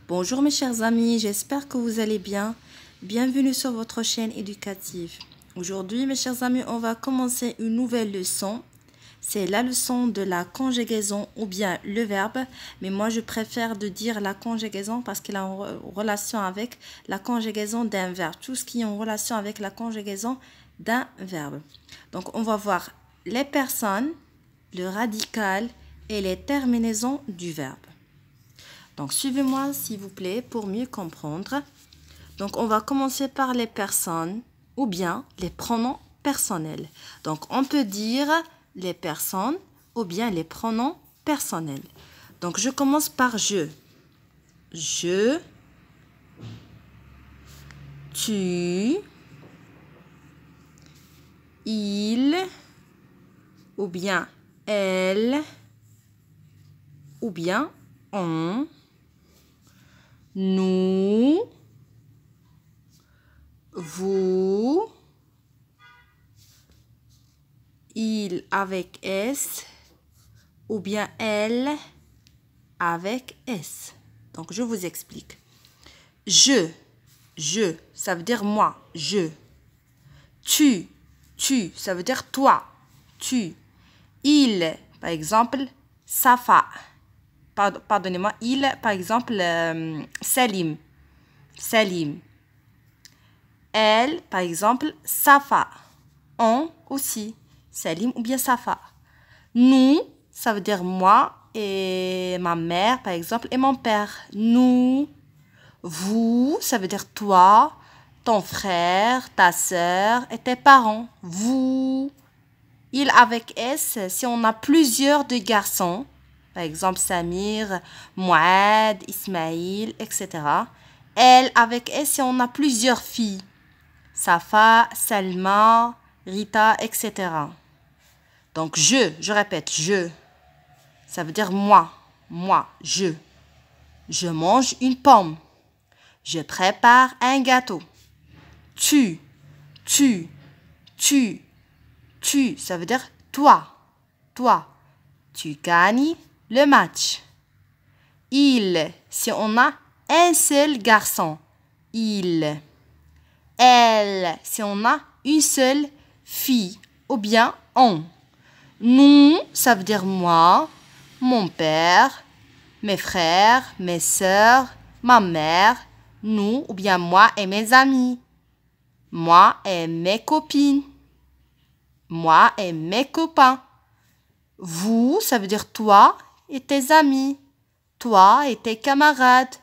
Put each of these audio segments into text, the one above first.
Bonjour mes chers amis, j'espère que vous allez bien. Bienvenue sur votre chaîne éducative. Aujourd'hui mes chers amis, on va commencer une nouvelle leçon. C'est la leçon de la conjugaison ou bien le verbe. Mais moi je préfère de dire la conjugaison parce qu'elle est en relation avec la conjugaison d'un verbe. Tout ce qui est en relation avec la conjugaison d'un verbe. Donc on va voir les personnes, le radical et les terminaisons du verbe. Donc, suivez-moi, s'il vous plaît, pour mieux comprendre. Donc, on va commencer par les personnes ou bien les pronoms personnels. Donc, on peut dire les personnes ou bien les pronoms personnels. Donc, je commence par je. Je, tu, il, ou bien elle, ou bien on. Nous, vous, il avec S ou bien elle avec S. Donc, je vous explique. Je, ça veut dire moi, je. Tu, ça veut dire toi, tu. Il, par exemple, Safa. Pardonnez-moi, il, par exemple, Salim. Elle, par exemple, Safa. On aussi, Salim ou bien Safa. Nous, ça veut dire moi et ma mère, par exemple, et mon père. Nous. Vous, ça veut dire toi, ton frère, ta sœur et tes parents. Vous. Il avec S, si on a plusieurs de garçons. Par exemple, Samir, Mouad, Ismaïl, etc. Elle avec S si on a plusieurs filles. Safa, Salma, Rita, etc. Donc, je répète, je. Ça veut dire moi, je. Je mange une pomme. Je prépare un gâteau. Tu, ça veut dire toi. Tu gagnes le match. Il, si on a un seul garçon. Il. Elle, si on a une seule fille. Ou bien on. Nous, ça veut dire moi, mon père, mes frères, mes sœurs, ma mère, nous ou bien moi et mes amis. Moi et mes copines. Moi et mes copains. Vous, ça veut dire toi et tes amis. Toi et tes camarades.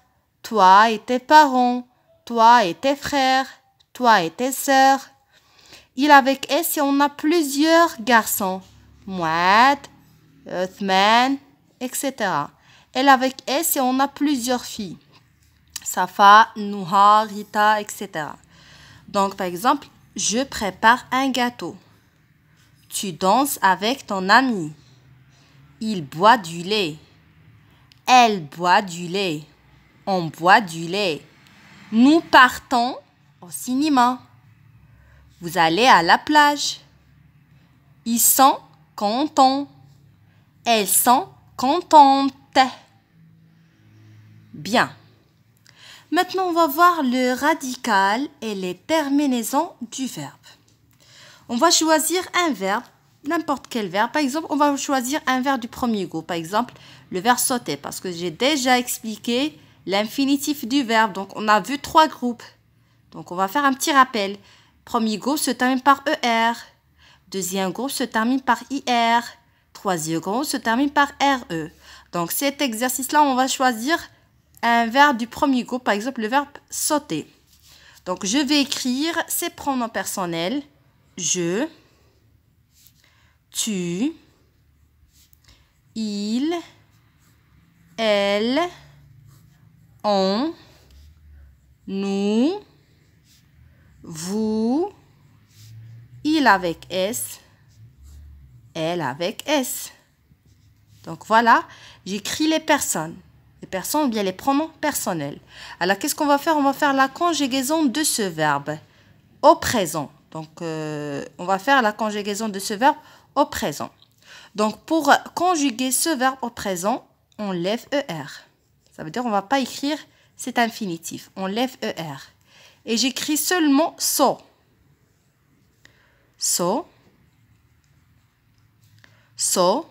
Toi et tes parents. Toi et tes frères. Toi et tes sœurs. Il avec S si on a plusieurs garçons. Mouad, Othman, etc. Elle avec S si on a plusieurs filles. Safa, Nouha, Rita, etc. Donc, par exemple, je prépare un gâteau. Tu danses avec ton ami. Il boit du lait. Elle boit du lait. On boit du lait. Nous partons au cinéma. Vous allez à la plage. Ils sont contents. Elles sont contentes. Bien. Maintenant, on va voir le radical et les terminaisons du verbe. On va choisir un verbe, n'importe quel verbe. Par exemple, on va choisir un verbe du premier groupe. Par exemple, le verbe sauter, parce que j'ai déjà expliqué l'infinitif du verbe. Donc, on a vu 3 groupes. Donc, on va faire un petit rappel. Premier groupe se termine par ER. Deuxième groupe se termine par IR. Troisième groupe se termine par RE. Donc, cet exercice-là, on va choisir un verbe du premier groupe, par exemple le verbe sauter. Donc, je vais écrire ces pronoms personnels. Je, tu, il, elle, on, nous, vous, il avec S, elle avec S. Donc, voilà, j'écris les personnes. Les personnes ou bien les pronoms personnels. Alors, qu'est-ce qu'on va faire? On va faire la conjugaison de ce verbe au présent. Donc, on va faire la conjugaison de ce verbe au présent. Donc, pour conjuguer ce verbe au présent, on lève ER. Ça veut dire qu'on ne va pas écrire c'est infinitif. On lève ER. Et j'écris seulement so. So. So.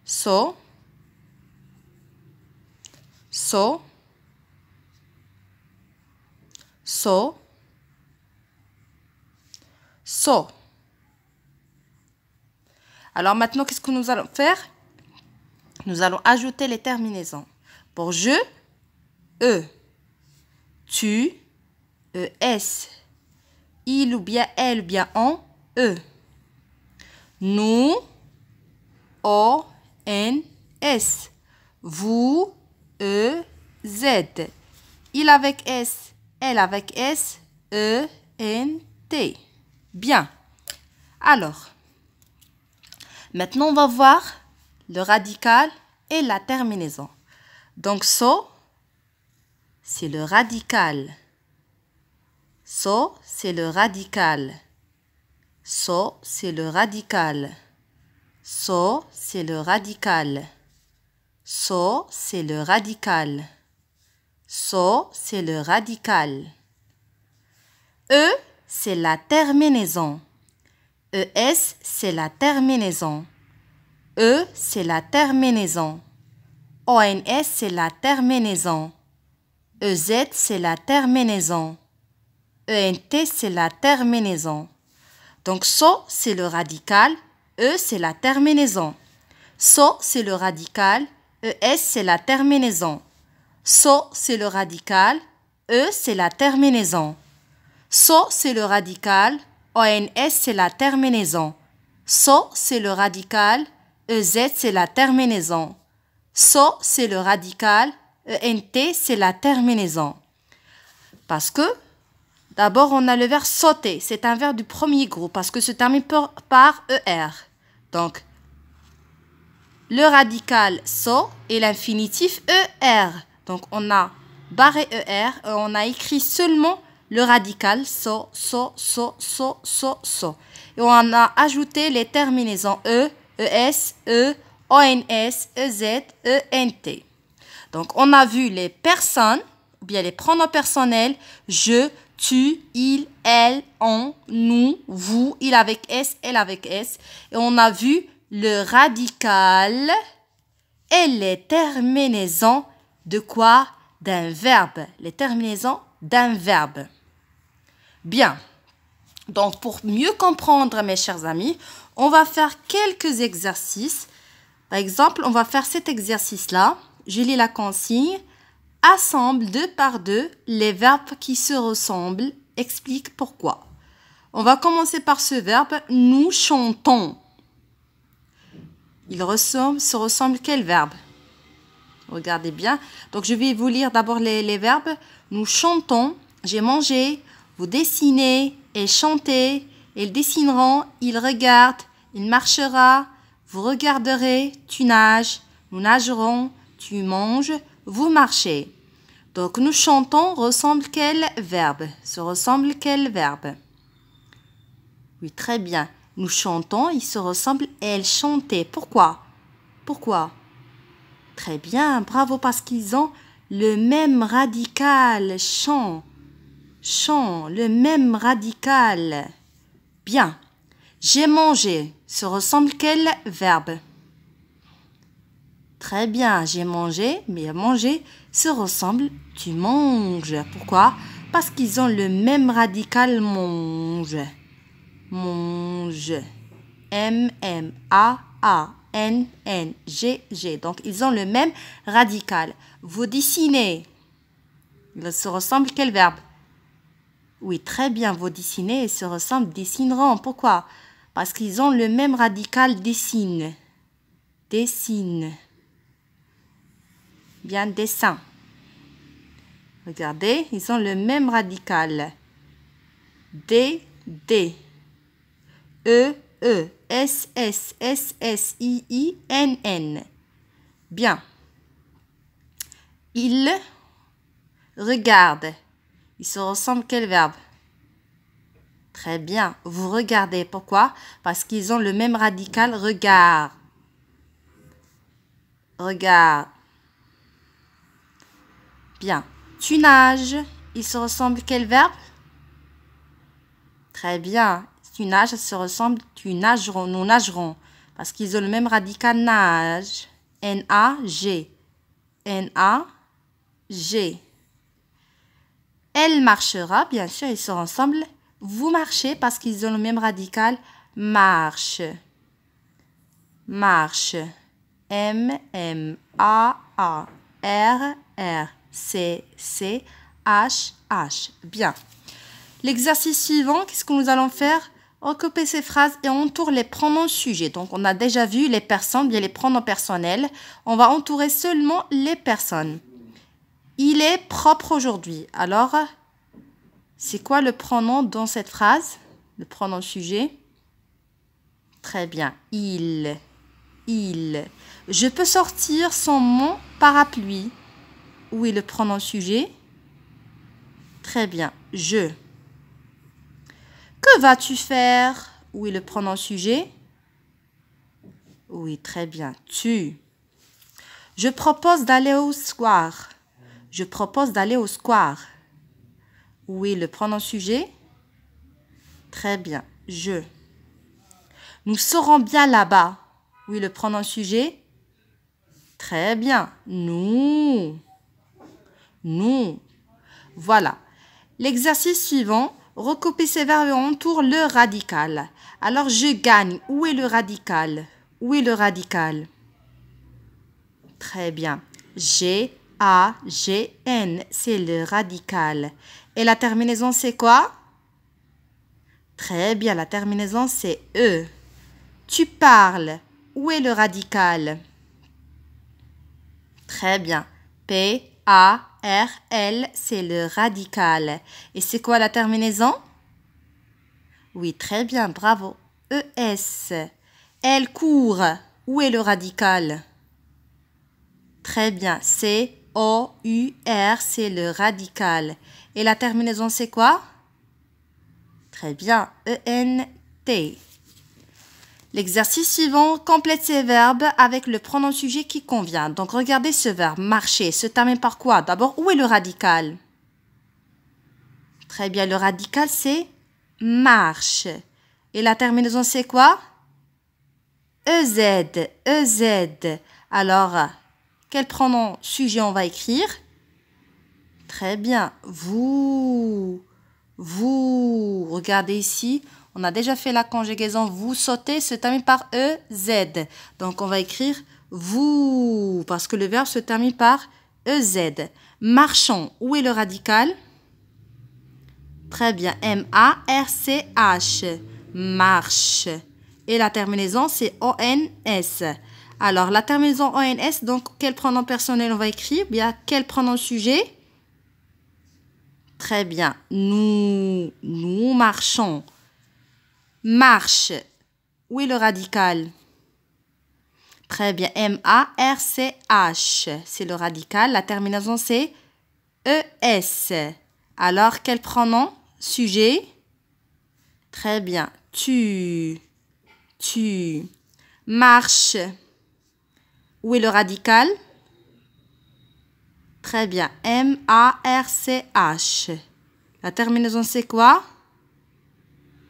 So. So. So. So. Alors maintenant, qu'est-ce que nous allons faire? Nous allons ajouter les terminaisons. Pour je, e, tu, es, il ou bien elle ou bien on, e. Nous, o, n, s. Vous, e, z. Il avec s, elle avec s, e, n, t. Bien. Alors, maintenant, on va voir le radical et la terminaison. Donc, so, c'est le radical. So, c'est le radical. So, c'est le radical. So, c'est le radical. So, c'est le radical. So, c'est le radical. E, c'est la terminaison. ES, c'est la terminaison. E, c'est la terminaison. ONS, c'est la terminaison. EZ, c'est la terminaison. ENT, c'est la terminaison. Donc, so, c'est le radical. E, c'est la terminaison. So, c'est le radical. ES, c'est la terminaison. So, c'est le radical. E, c'est la terminaison. So, c'est le radical. ONS, c'est la terminaison. So, c'est le radical. EZ, c'est la terminaison. So, c'est le radical. ENT, c'est la terminaison. Parce que, d'abord, on a le verbe sauter. C'est un verbe du premier groupe parce que se termine par ER. Donc, le radical so et l'infinitif ER. Donc, on a barré ER et on a écrit seulement le radical so, so, so, so, so, so. Et on a ajouté les terminaisons E, ES, E, ONS, EZ, ENT. Donc, on a vu les personnes, ou bien les pronoms personnels, je, tu, il, elle, on, nous, vous, il avec S, elle avec S. Et on a vu le radical et les terminaisons de quoi? D'un verbe. Les terminaisons d'un verbe. Bien. Donc, pour mieux comprendre, mes chers amis, on va faire quelques exercices. Par exemple, on va faire cet exercice-là. Je lis la consigne. Assemble 2 par 2 les verbes qui se ressemblent. Explique pourquoi. On va commencer par ce verbe. Nous chantons. Il se ressemble quel verbe? Regardez bien. Donc, je vais vous lire d'abord les verbes. Nous chantons. J'ai mangé. Vous dessinez. Et chantez. Ils dessineront. Ils regardent. Il marchera. Vous regarderez. Tu nages. Nous nagerons. Tu manges. Vous marchez. Donc, nous chantons ressemble quel verbe? Se ressemble quel verbe? Oui, très bien. Nous chantons, il se ressemble, elle chantait. Pourquoi? Pourquoi? Très bien, bravo, parce qu'ils ont le même radical. Chant, chant, le même radical. Bien. J'ai mangé, se ressemble quel verbe? Très bien, j'ai mangé, mais manger se ressemble, tu manges. Pourquoi? Parce qu'ils ont le même radical mange. Mange. M-M-A-A-N-N-G-G. Donc, ils ont le même radical. Vous dessinez. Il se ressemble quel verbe? Oui, très bien. Vous dessinez et se ressemble dessineront. Pourquoi? Parce qu'ils ont le même radical dessine. Dessine. Bien, dessin. Regardez, ils ont le même radical. D, D. E, E. S, S, S, S, I, I, N, N. Bien. Il regarde. Il se ressemble quel verbe? Très bien. Vous regardez. Pourquoi? Parce qu'ils ont le même radical regard. Regard. Bien. Tu nages. Il se ressemble quel verbe? Très bien. Tu nages, ça se ressemble. Tu nagerons. Nous nagerons. Parce qu'ils ont le même radical nage. N-A-G. N-A-G. Elle marchera. Bien sûr, ils se ressemblent. Vous marchez parce qu'ils ont le même radical marche. Marche. M-M-A-A-R-R-C-C-H-H. Bien. L'exercice suivant, qu'est-ce que nous allons faire? Recopier ces phrases et on entoure les pronoms sujets. Donc, on a déjà vu les personnes, bien les pronoms personnels. On va entourer seulement les personnes. Il est propre aujourd'hui. Alors, c'est quoi le pronom dans cette phrase? Le pronom sujet. Très bien. Il. Je peux sortir sans mon parapluie. Où est le pronom sujet? Très bien. Je. Que vas-tu faire? Où est le pronom sujet? Oui, très bien. Tu. Je propose d'aller au square. Je propose d'aller au square. Où est le pronom sujet? Très bien. Je. Nous serons bien là-bas. Oui, le pronom sujet. Très bien. Nous. Voilà. L'exercice suivant. Recopier ces verbes et on entoure le radical. Alors, je gagne. Où est le radical? Très bien. G-A-G-N. C'est le radical. Et la terminaison, c'est quoi? Très bien. La terminaison, c'est E. Tu parles. Où est le radical? Très bien. P-A-R-L, c'est le radical. Et c'est quoi la terminaison? Oui, très bien, bravo. E-S. Elle court. Où est le radical? Très bien. C-O-U-R, c'est le radical. Et la terminaison, c'est quoi? Très bien. E-N-T. L'exercice suivant, complète ces verbes avec le pronom sujet qui convient. Donc, regardez ce verbe, marcher, se termine par quoi? D'abord, où est le radical? Très bien, le radical, c'est marche. Et la terminaison, c'est quoi? E-Z, E-Z. Alors, quel pronom sujet on va écrire? Très bien, vous. Regardez ici. On a déjà fait la conjugaison vous sautez, se termine par EZ. Donc, on va écrire vous, parce que le verbe se termine par EZ. Marchons, où est le radical? Très bien, M-A-R-C-H. Marche. Et la terminaison, c'est O-N-S. Alors, la terminaison O-N-S, donc, quel pronom personnel on va écrire? Bien, quel pronom sujet? Très bien, nous marchons. Marche. Où est le radical? Très bien. M-A-R-C-H. C'est le radical. La terminaison, c'est E-S. Alors, quel pronom? Sujet. Très bien. Tu. Marche. Où est le radical? Très bien. M-A-R-C-H. La terminaison, c'est quoi?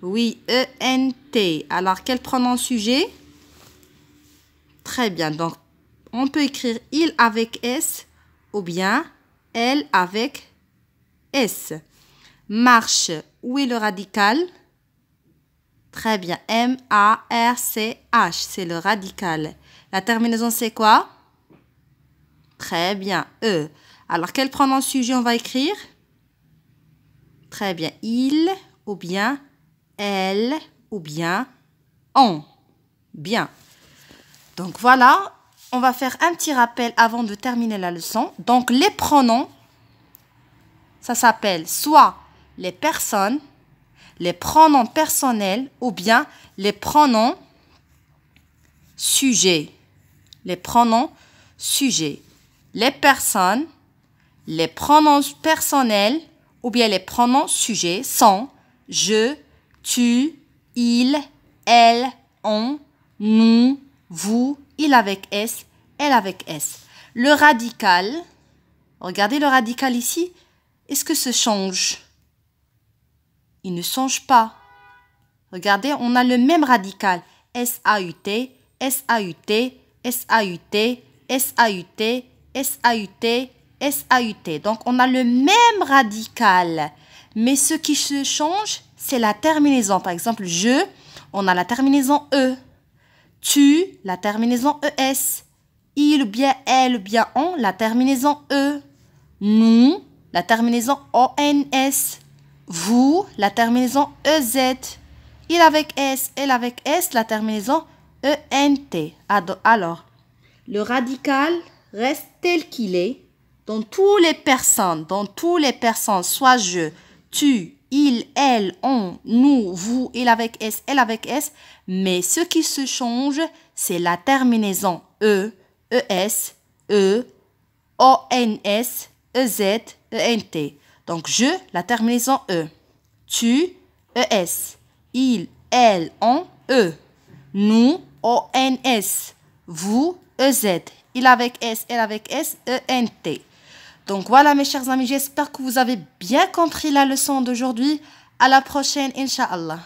Oui, E-N-T. Alors, quel pronom sujet? Très bien. Donc, on peut écrire il avec S ou bien elle avec S. Marche. Où est le radical? Très bien. M-A-R-C-H. C'est le radical. La terminaison, c'est quoi? Très bien. E. Alors, quel pronom sujet on va écrire? Très bien. Il ou bien elle ou bien on. Bien. Donc voilà, on va faire un petit rappel avant de terminer la leçon. Donc les pronoms, ça s'appelle soit les personnes, les pronoms personnels ou bien les pronoms sujets. Les pronoms sujets. Les personnes, les pronoms personnels ou bien les pronoms sujets sont je, tu, il, elle, on, nous, vous, il avec S, elle avec S. Le radical, Regardez le radical ici. Est-ce que ça change? Il ne change pas. Regardez, on a le même radical. S-A-U-T, S-A-U-T, S-A-U-T, S-A-U-T, S-A-U-T, S-A-U-T. Donc, on a le même radical. Mais ce qui se change, c'est la terminaison. Par exemple, je, on a la terminaison E. Tu, la terminaison ES. Il ou bien elle ou bien on, la terminaison E. Nous, la terminaison ONS. Vous, la terminaison EZ. Il avec S, elle avec S, la terminaison ENT. Alors, le radical reste tel qu'il est dans toutes les personnes, soit je, tu, il, elle, on, nous, vous, il avec S, elle avec S. Mais ce qui se change, c'est la terminaison E, ES, E, ONS, EZ, ENT. Donc, je, la terminaison E. Tu, ES. Il, elle, on, E. Nous, ONS. Vous, EZ. Il avec S, elle avec S, ENT. Donc voilà mes chers amis, j'espère que vous avez bien compris la leçon d'aujourd'hui. À la prochaine, Inch'Allah.